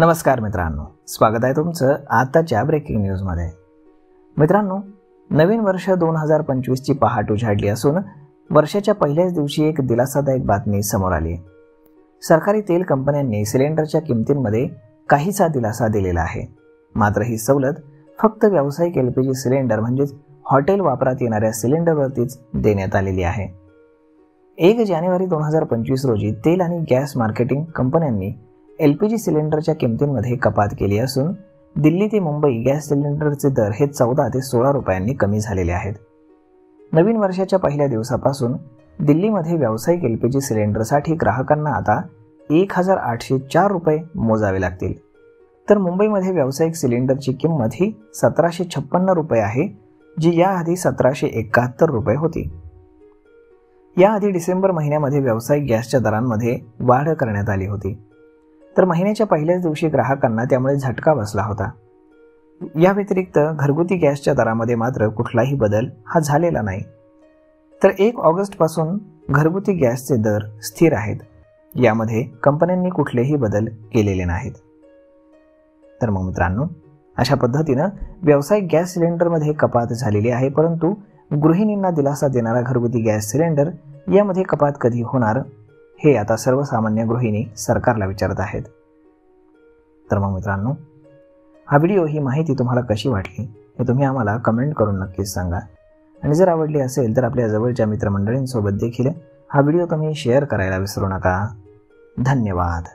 नमस्कार मित्रांनो, स्वागत आहे तुमचं आताच्या ब्रेकिंग न्यूजमध्ये। मित्रांनो, नवीन वर्ष 2025 ची पहाट उजाडली असून वर्षाच्या पहिल्याच दिवशी एक दिलासादायक बातमी समोर आली आहे। सरकारी तेल कंपन्यांनी सिलेंडरच्या किमतींमध्ये काहीसा दिलासा दिलेला आहे। मात्र ही सवलत फक्त व्यावसायिक एलपीजी सिलेंडर म्हणजेच हॉटेल वापरात येणाऱ्या सिलेंडरवरतीच देण्यात आलेली आहे। 1 जानेवारी 2025 रोजी तेल आणि गॅस मार्केटिंग कंपन्यांनी एलपीजी सिलेंडरच्या किमतींमध्ये कपात केली असून दिल्ली ते मुंबई गॅस सिलेंडरचे दर हे 14 ते 16 रुपयांनी कमी झालेले आहेत। नवीन वर्षाच्या पहिल्या दिवसापासून दिल्लीमध्ये व्यावसायिक एलपीजी सिलेंडरसाठी ग्राहकांना आता 1804 रुपये मोजावे लागतील, तर मुंबईमध्ये व्यावसायिक सिलेंडरची किंमत ही 1756 रुपये आहे, जी याआधी 1771 रुपये होती। याआधी डिसेंबर महिन्यामध्ये व्यावसायिक गॅसच्या दरांमध्ये वाढ करण्यात आली होती, तर महिन्याच्या पहिल्याच दिवशी ग्राहकांना त्यामुळे झटका बसला होता। या व्यतिरिक्त घरगुती गॅसच्या दरामध्ये मात्र कुठलाही बदल हा झालेला नाही, तर 1 ऑगस्ट पासून घरगुती गॅसचे दर स्थिर आहेत। यामध्ये कंपन्यांनी कुठलेही बदल केलेले नाहीत। तर मग मित्रांनो, अशा पद्धतीनं व्यावसायिक गॅस सिलेंडरमध्ये कपात झालेली आहे, परंतु गृहिणींना दिलासा देणारा घरगुती गॅस सिलेंडर यामध्ये कपात कधी होणार हे आता सर्वसामान्य गृहिणी सरकारला विचारत आहेत। तर मग मित्रांनो, हा व्हिडिओ ही माहिती तुम्हाला कशी वाटली हे तुम्ही आम्हाला कमेंट करून नक्कीच सांगा, आणि जर आवडली असेल तर आपल्या जवळच्या मित्रमंडळींसोबत देखील हा व्हिडिओ तुम्ही शेअर करायला विसरू नका। धन्यवाद।